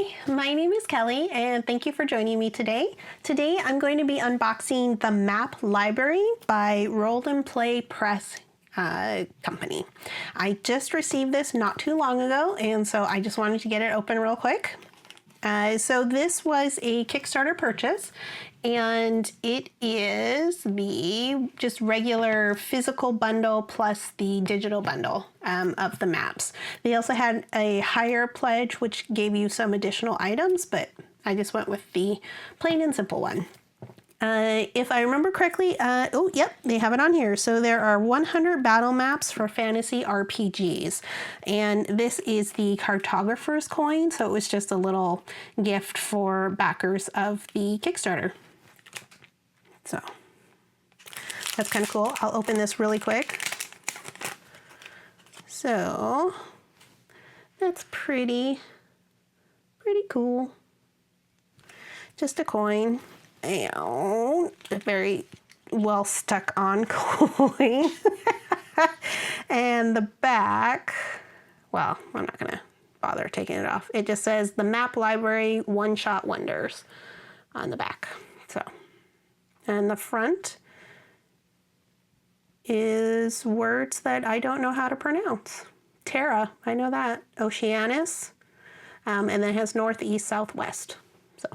Hi, my name is Kelly and thank you for joining me today. Today I'm going to be unboxing the Map Library by Roll and Play Press company. I just received this not too long ago, and so I just wanted to get it open real quick. So this was a Kickstarter purchase, and it is the just regular physical bundle plus the digital bundle of the maps. They also had a higher pledge, which gave you some additional items, but I just went with the plain and simple one. If I remember correctly, oh, yep, they have it on here. So there are 100 battle maps for fantasy RPGs. And this is the Cartographer's coin. So it was just a little gift for backers of the Kickstarter. So that's kind of cool. I'll open this really quick. So that's pretty cool. Just a coin. And a very well stuck on coin. And the back, well, I'm not gonna bother taking it off. It just says the Map Library One-Shot Wonders on the back. So, and the front is words that I don't know how to pronounce. Terra, I know that. Oceanus, and then it has north, east, southwest. So,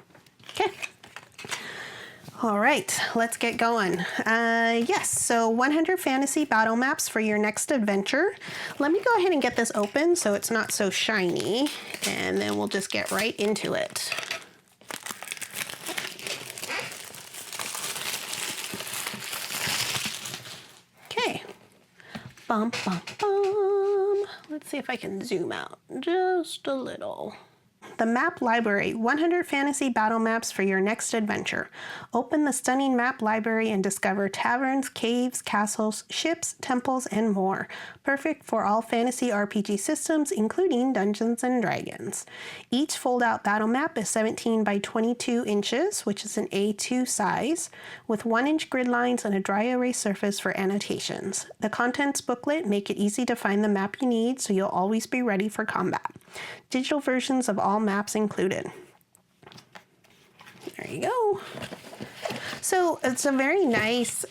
okay. All right, let's get going. Yes, so 100 fantasy battle maps for your next adventure. Let me go ahead and get this open so it's not so shiny, and then we'll just get right into it. Okay, bum, bum, bum. Let's see if I can zoom out just a little. The Map Library, 100 fantasy battle maps for your next adventure. Open the stunning map library and discover taverns, caves, castles, ships, temples, and more. Perfect for all fantasy RPG systems, including Dungeons & Dragons. Each fold-out battle map is 17 by 22 inches, which is an A2 size, with 1-inch grid lines and a dry erase surface for annotations. The contents booklet make it easy to find the map you need, so you'll always be ready for combat. Digital versions of all maps included. There you go. So it's a very nice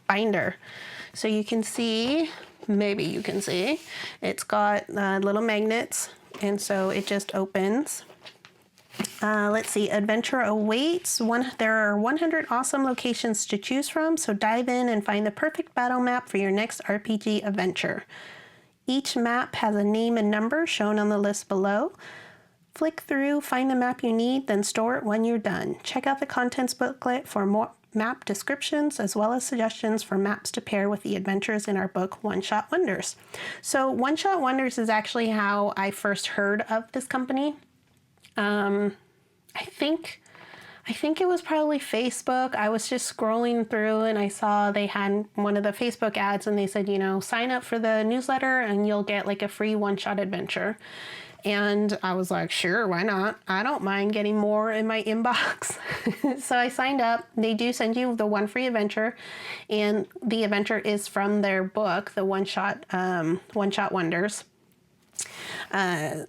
binder. So you can see, maybe you can see, it's got little magnets, and so it just opens. Let's see, adventure awaits. There are 100 awesome locations to choose from, so dive in and find the perfect battle map for your next RPG adventure. Each map has a name and number shown on the list below. Flick through, find the map you need, then store it when you're done. Check out the contents booklet for more map descriptions, as well as suggestions for maps to pair with the adventures in our book, One-Shot Wonders. So One-Shot Wonders is actually how I first heard of this company. I think it was probably Facebook. I was just scrolling through and I saw they had one of the Facebook ads and they said, you know, sign up for the newsletter and you'll get like a free one-shot adventure. And I was like, sure, why not? I don't mind getting more in my inbox. So I signed up. They do send you the one free adventure, and the adventure is from their book, the One-Shot Wonders. I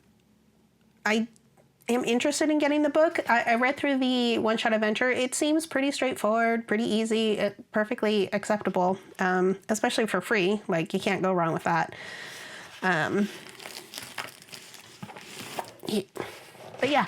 am interested in getting the book. I read through the One-Shot Adventure. It seems pretty straightforward, pretty easy, perfectly acceptable, especially for free. Like, you can't go wrong with that. But yeah,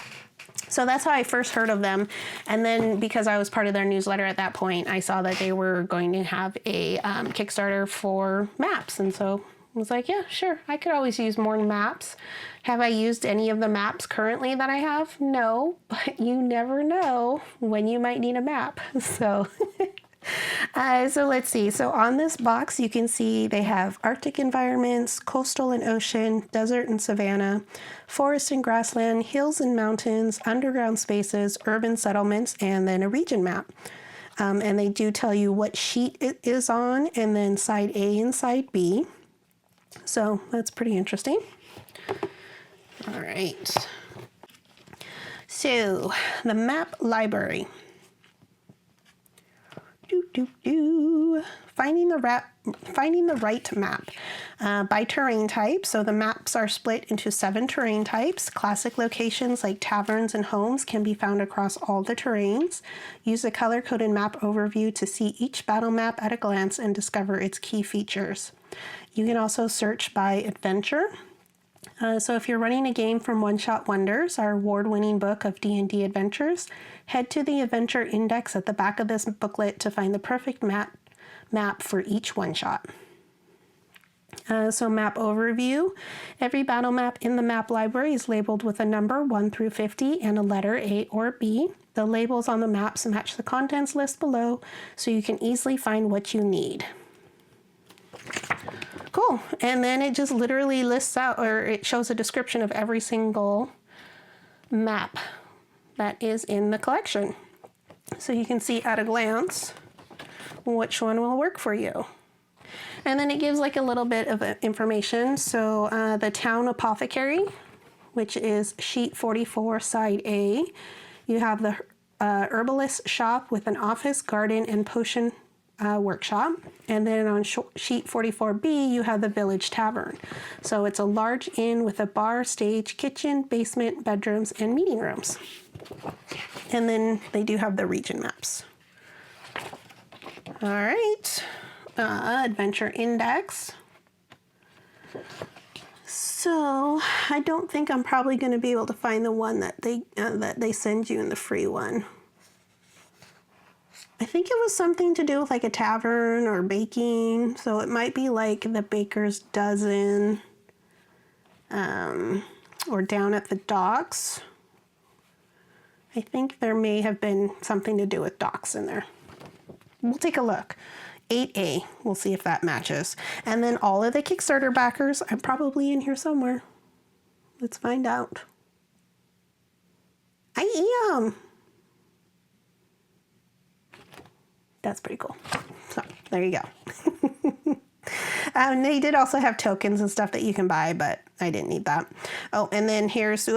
so that's how I first heard of them. And then because I was part of their newsletter at that point, I saw that they were going to have a Kickstarter for maps. And so I was like, yeah, sure, I could always use more maps. Have I used any of the maps currently that I have? No, but you never know when you might need a map. So, so let's see. So on this box, you can see they have Arctic environments, coastal and ocean, desert and savanna, forest and grassland, hills and mountains, underground spaces, urban settlements, and then a region map. And they do tell you what sheet it is on, and then side A and side B. So that's pretty interesting. All right. So the map library. Finding the right map by terrain type. So the maps are split into 7 terrain types. Classic locations like taverns and homes can be found across all the terrains. Use the color-coded map overview to see each battle map at a glance and discover its key features. You can also search by adventure. So if you're running a game from One Shot Wonders, our award-winning book of D&D adventures, head to the adventure index at the back of this booklet to find the perfect map for each one-shot. So map overview. Every battle map in the map library is labeled with a number 1 through 50 and a letter A or B. The labels on the maps match the contents list below, so you can easily find what you need. Cool. And then it just literally lists out, or it shows a description of every single map that is in the collection. So you can see at a glance which one will work for you. And then it gives like a little bit of information. So the town apothecary, which is sheet 44, side A. You have the herbalist shop with an office, garden, and potion workshop. And then on sheet 44B, you have the village tavern. So it's a large inn with a bar, stage, kitchen, basement, bedrooms, and meeting rooms. And then they do have the region maps. All right, adventure index. So I don't think I'm probably going to be able to find the one that they send you in the free one. I think it was something to do with like a tavern or baking. So it might be like the Baker's Dozen or down at the docks. I think there may have been something to do with docks in there. We'll take a look. 8A, we'll see if that matches. And then all of the Kickstarter backers, I'm probably in here somewhere. Let's find out. I am. That's pretty cool. So there you go. They did also have tokens and stuff that you can buy, but I didn't need that. Oh, and then here's,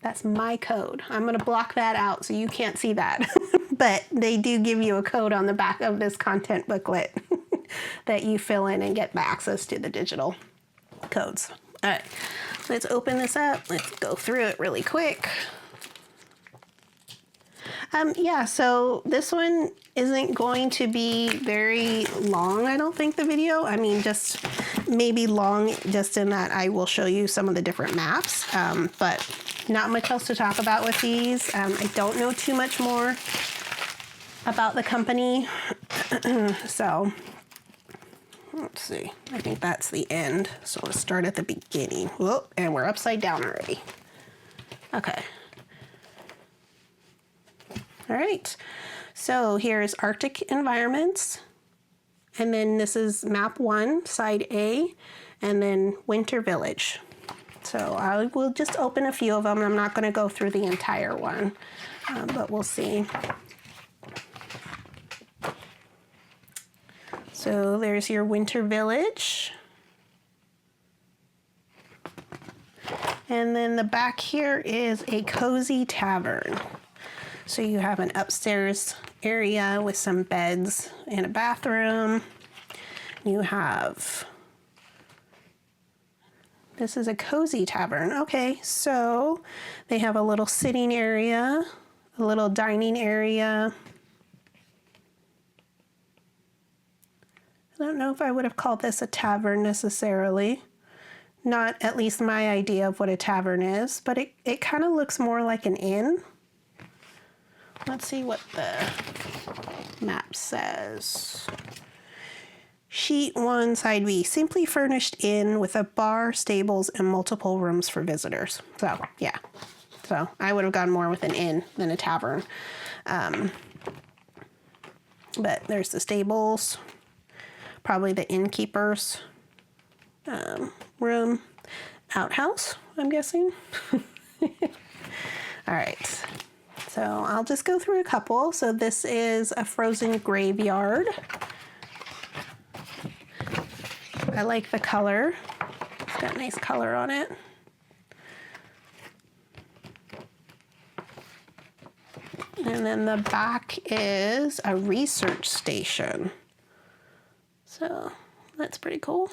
that's my code. I'm gonna block that out so you can't see that. But they do give you a code on the back of this content booklet that you fill in and get access to the digital codes. All right, let's open this up. Let's go through it really quick. Yeah, so this one isn't going to be very long, I don't think, the video. I mean, just maybe long just in that I will show you some of the different maps, but not much else to talk about with these. I don't know too much more about the company. So let's see, I think that's the end. So let's start at the beginning. Whoop, and we're upside down already. Okay. All right, so here's Arctic environments, and then this is map 1, side A, and then Winter Village. So I will just open a few of them. I'm not going to go through the entire one, but we'll see. So there's your Winter Village. And then the back here is a cozy tavern. So you have an upstairs area with some beds and a bathroom. You have, this is a cozy tavern. Okay, so they have a little sitting area, a little dining area. I don't know if I would have called this a tavern necessarily. Not at least my idea of what a tavern is, but it kind of looks more like an inn. Let's see what the map says. Sheet 1, side B, simply furnished inn with a bar, stables, and multiple rooms for visitors. So, yeah. So, I would have gone more with an inn than a tavern. But there's the stables, probably the innkeeper's room, outhouse, I'm guessing. All right. So I'll just go through a couple. So this is a frozen graveyard. I like the color. It's got nice color on it. And then the back is a research station. So that's pretty cool.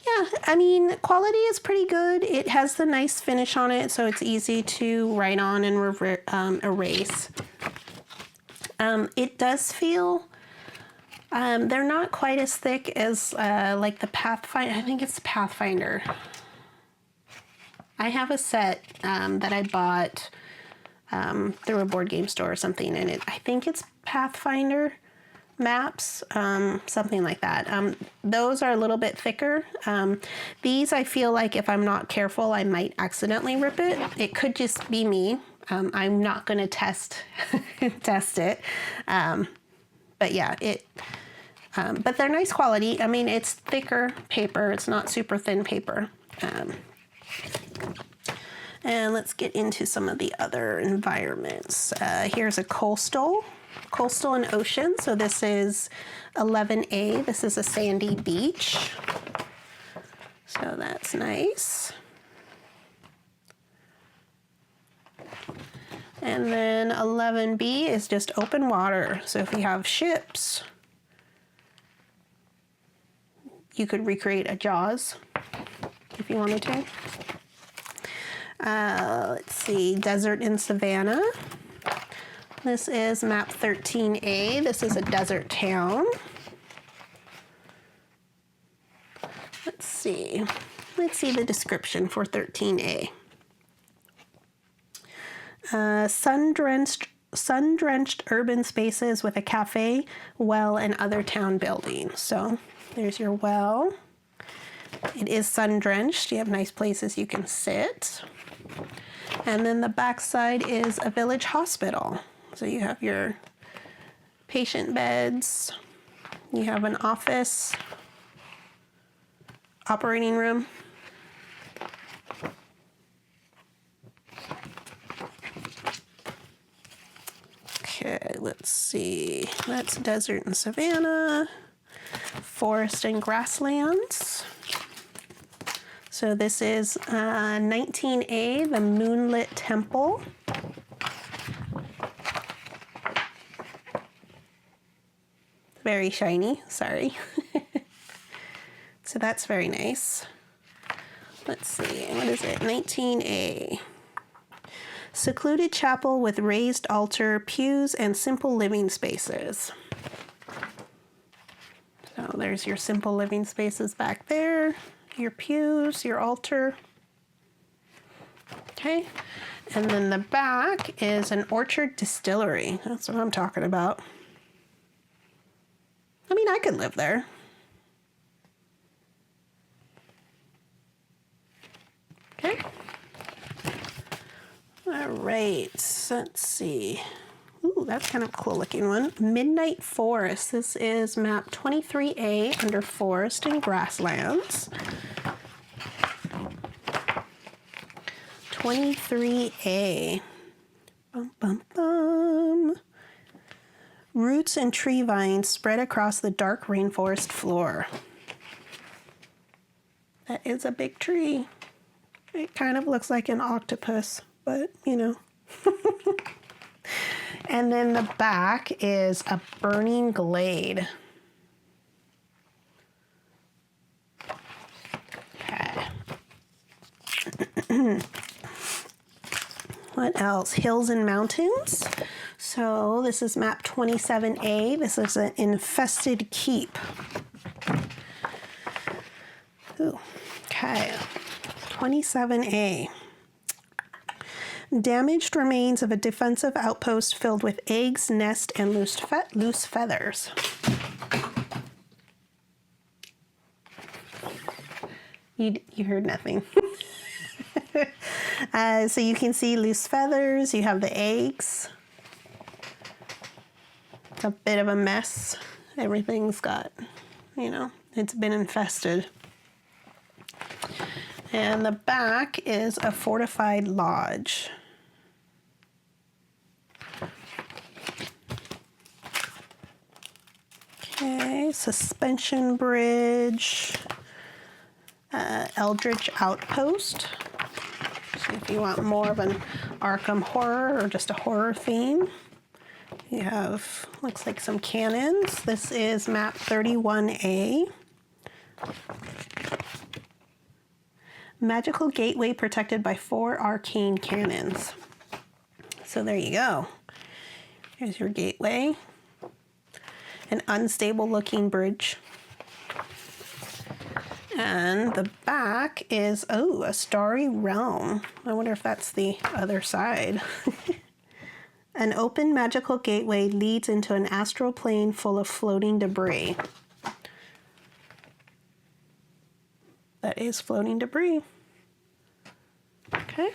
Yeah, I mean, quality is pretty good. It has the nice finish on it, so it's easy to write on and erase. It does feel, they're not quite as thick as like the Pathfinder. I think it's Pathfinder. I have a set that I bought through a board game store or something, and I think it's Pathfinder maps, something like that. Those are a little bit thicker. These, I feel like if I'm not careful, I might accidentally rip it. It could just be me. I'm not going to test it. But yeah, but they're nice quality. I mean, it's thicker paper. It's not super thin paper. And let's get into some of the other environments. Here's a coastal and ocean. So this is 11A. This is a sandy beach. So that's nice. And then 11B is just open water. So if you have ships, you could recreate a Jaws if you wanted to. Let's see, desert in Savannah. This is map 13A. This is a desert town. Let's see the description for 13A. Sun-drenched urban spaces with a cafe, well, and other town buildings. So there's your well. It is sun-drenched. You have nice places you can sit. And then the backside is a village hospital. So you have your patient beds. You have an office, operating room. Okay, let's see. That's desert and savanna, forest and grasslands. So this is 19A, the Moonlit Temple. Very shiny, sorry. So that's very nice. Let's see, what is it? 19A. Secluded chapel with raised altar, pews, and simple living spaces. So there's your simple living spaces back there. Your pews, your altar. Okay, and then the back is an orchard distillery. That's what I'm talking about. I mean, I could live there. Okay. All right, let's see. Ooh, that's kind of a cool looking one. Midnight Forest. This is map 23A under Forest and Grasslands. 23A. Bum, bum, bum. Roots and tree vines spread across the dark rainforest floor. That is a big tree. It kind of looks like an octopus, but you know. And then the back is a burning glade. Okay. What else? Hills and mountains. So this is map 27A. This is an infested keep. Ooh. Okay. 27A. Damaged remains of a defensive outpost filled with eggs, nest, and loose feathers. You heard nothing. So you can see loose feathers. You have the eggs. It's a bit of a mess. Everything's got, you know, it's been infested. And the back is a fortified lodge. Okay, suspension bridge, Eldritch outpost. If you want more of an Arkham horror or just a horror theme, you have, looks like some cannons. This is map 31A. Magical gateway protected by 4 arcane cannons. So there you go. Here's your gateway. An unstable looking bridge. And the back is, oh, a starry realm. I wonder if that's the other side. An open magical gateway leads into an astral plane full of floating debris. That is floating debris. Okay.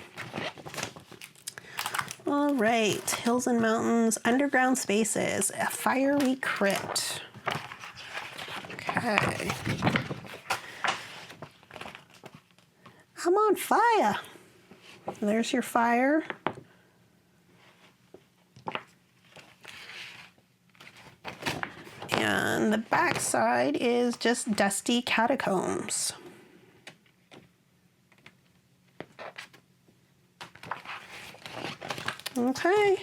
All right, hills and mountains, underground spaces, a fiery crypt. Okay. I'm on fire. There's your fire. And the back side is just dusty catacombs. Okay,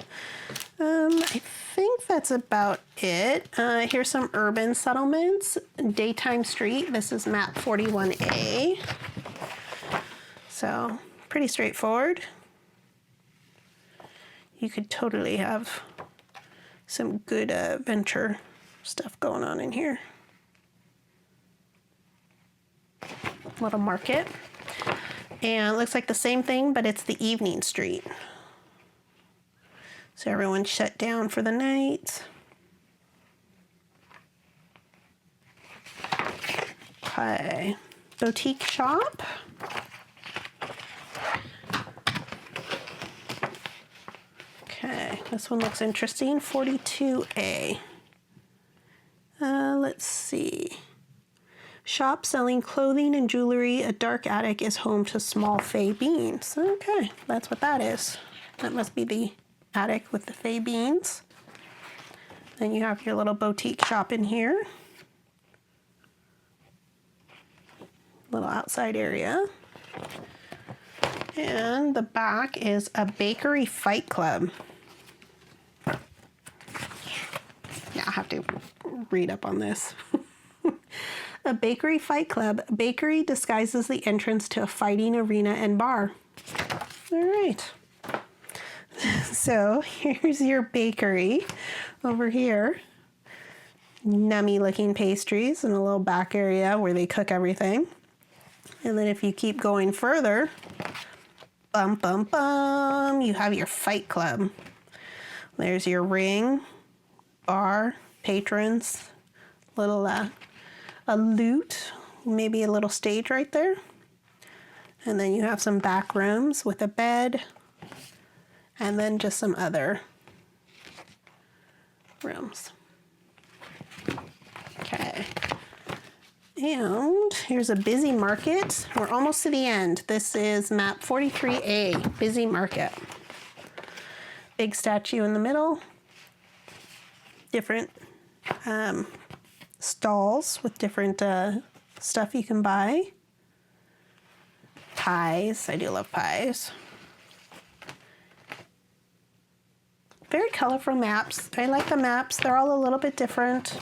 I think that's about it. Here's some urban settlements. Daytime Street, this is map 41A. So, pretty straightforward. You could totally have some good adventure stuff going on in here. Little market. And it looks like the same thing, but it's the evening street. So everyone's shut down for the night. Okay, boutique shop. Okay, this one looks interesting, 42A. Let's see. Shop selling clothing and jewelry. A dark attic is home to small fey beings. Okay, that's what that is. That must be the attic with the fey beans. Then you have your little boutique shop in here. Little outside area. And the back is a bakery fight club. Yeah, I have to read up on this. A bakery fight club. Bakery disguises the entrance to a fighting arena and bar. All right. So here's your bakery over here. Nummy looking pastries and a little back area where they cook everything. And then if you keep going further, bum, bum, bum, you have your fight club. There's your ring, bar, patrons, little, a lute, maybe a little stage right there. And then you have some back rooms with a bed, and then just some other rooms. Okay. And here's a busy market. We're almost to the end. This is map 43A, busy market. Big statue in the middle. Different stalls with different stuff you can buy. Pies, I do love pies. Very colorful maps. I like the maps. They're all a little bit different.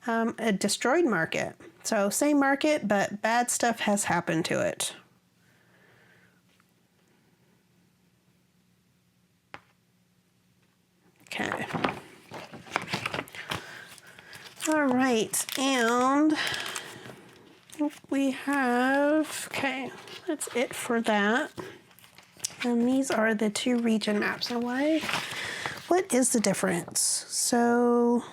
A destroyed market. So same market, but bad stuff has happened to it. Okay. All right, and I think we have, okay, that's it for that. And these are the 2 region maps. And what is the difference? So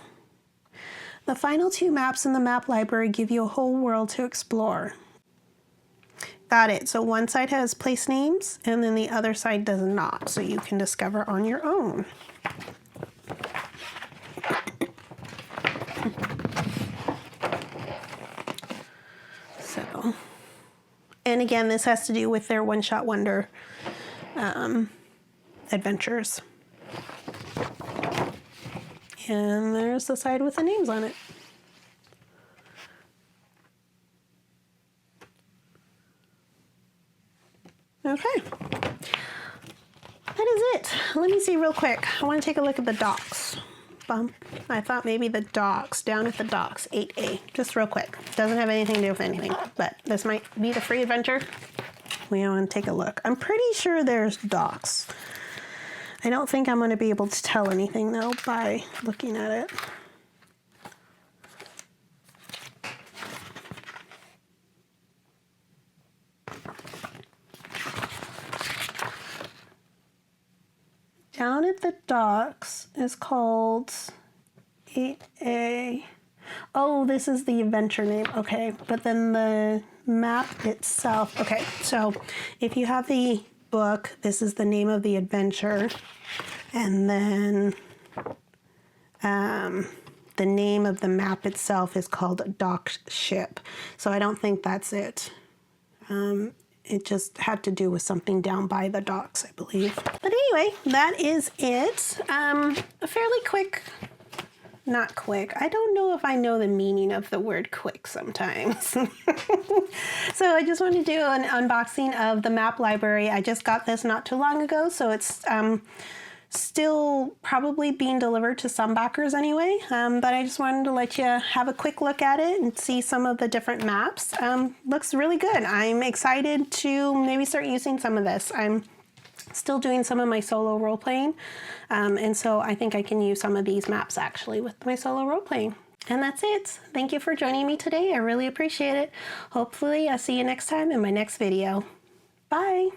the final 2 maps in the map library give you a whole world to explore. Got it. So one side has place names and then the other side does not. So you can discover on your own. So, and again, this has to do with their one-shot wonder adventures. And there's the side with the names on it. Okay. That is it. Let me see real quick. I want to take a look at the docks. I thought maybe the docks, down at the docks, 8A, just real quick. Doesn't have anything to do with anything, but this might be the free adventure. We want to take a look. I'm pretty sure there's docks. I don't think I'm going to be able to tell anything though by looking at it. Down at the docks is called 8A. Oh, this is the adventure name. Okay, but then the map itself. Okay, so if you have the book, this is the name of the adventure. And then the name of the map itself is called Docked Ship. So I don't think that's it. It just had to do with something down by the docks, I believe. But anyway, that is it. A fairly quick, not quick. I don't know if I know the meaning of the word quick sometimes. So I just wanted to do an unboxing of the map library. I just got this not too long ago, so it's still probably being delivered to some backers anyway, but I just wanted to let you have a quick look at it and see some of the different maps. Looks really good. I'm excited to maybe start using some of this. I'm still doing some of my solo role-playing, and so I think I can use some of these maps actually with my solo role-playing. And that's it. Thank you for joining me today. I really appreciate it. Hopefully I'll see you next time in my next video. Bye!